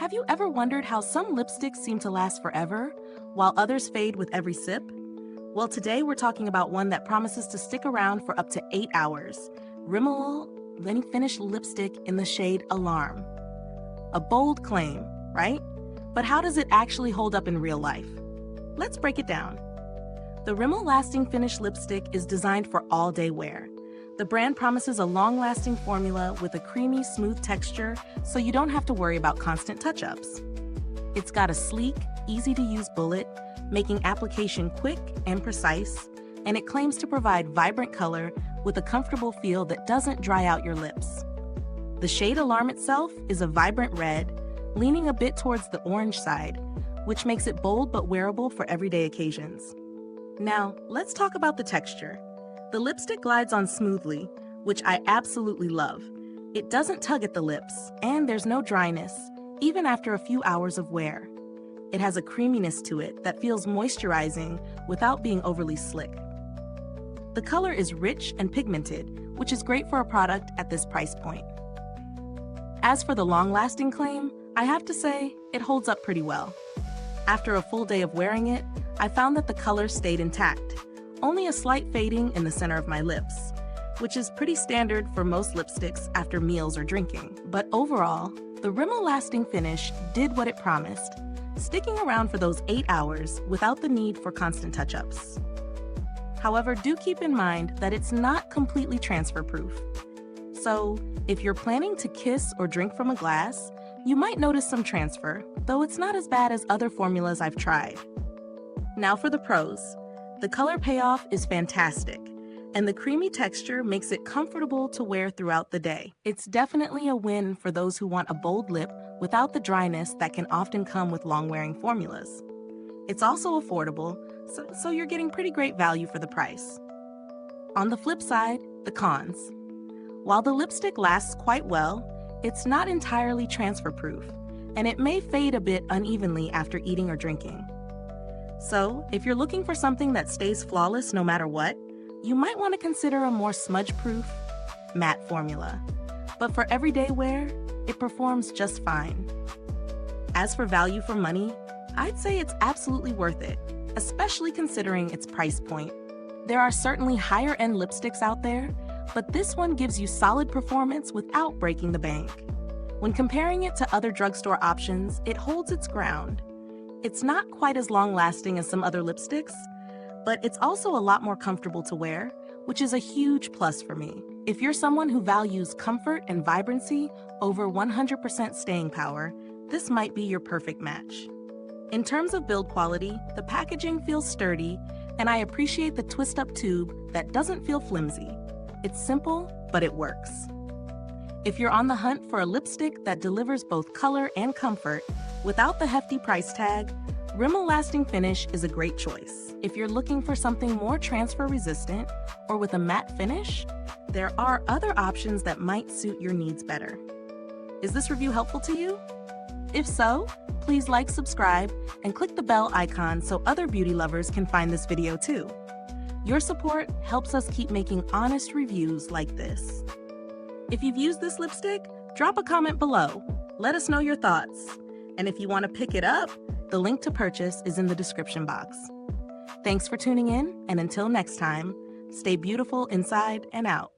Have you ever wondered how some lipsticks seem to last forever, while others fade with every sip? Well, today we're talking about one that promises to stick around for up to 8 hours. Rimmel Lasting Finish Lipstick in the shade Alarm. A bold claim, right? But how does it actually hold up in real life? Let's break it down. The Rimmel Lasting Finish Lipstick is designed for all-day wear. The brand promises a long-lasting formula with a creamy, smooth texture, so you don't have to worry about constant touch-ups. It's got a sleek, easy-to-use bullet, making application quick and precise, and it claims to provide vibrant color with a comfortable feel that doesn't dry out your lips. The shade Alarm itself is a vibrant red, leaning a bit towards the orange side, which makes it bold but wearable for everyday occasions. Now, let's talk about the texture. The lipstick glides on smoothly, which I absolutely love. It doesn't tug at the lips, and there's no dryness, even after a few hours of wear. It has a creaminess to it that feels moisturizing without being overly slick. The color is rich and pigmented, which is great for a product at this price point. As for the long-lasting claim, I have to say, it holds up pretty well. After a full day of wearing it, I found that the color stayed intact, only a slight fading in the center of my lips, which is pretty standard for most lipsticks after meals or drinking. But overall, the Rimmel Lasting Finish did what it promised, sticking around for those 8 hours without the need for constant touch-ups. However, do keep in mind that it's not completely transfer-proof. So, if you're planning to kiss or drink from a glass, you might notice some transfer, though it's not as bad as other formulas I've tried. Now for the pros. The color payoff is fantastic, and the creamy texture makes it comfortable to wear throughout the day. It's definitely a win for those who want a bold lip without the dryness that can often come with long-wearing formulas. It's also affordable, so you're getting pretty great value for the price. On the flip side, the cons. While the lipstick lasts quite well, it's not entirely transfer-proof, and it may fade a bit unevenly after eating or drinking. So, if you're looking for something that stays flawless no matter what, you might want to consider a more smudge-proof, matte formula. But for everyday wear, it performs just fine. As for value for money, I'd say it's absolutely worth it, especially considering its price point. There are certainly higher-end lipsticks out there, but this one gives you solid performance without breaking the bank. When comparing it to other drugstore options, it holds its ground. It's not quite as long-lasting as some other lipsticks, but it's also a lot more comfortable to wear, which is a huge plus for me. If you're someone who values comfort and vibrancy over 100% staying power, this might be your perfect match. In terms of build quality, the packaging feels sturdy, and I appreciate the twist-up tube that doesn't feel flimsy. It's simple, but it works. If you're on the hunt for a lipstick that delivers both color and comfort without the hefty price tag, Rimmel Lasting Finish is a great choice. If you're looking for something more transfer-resistant or with a matte finish, there are other options that might suit your needs better. Is this review helpful to you? If so, please like, subscribe, and click the bell icon so other beauty lovers can find this video too. Your support helps us keep making honest reviews like this. If you've used this lipstick, drop a comment below. Let us know your thoughts. And if you want to pick it up, the link to purchase is in the description box. Thanks for tuning in, and until next time, stay beautiful inside and out.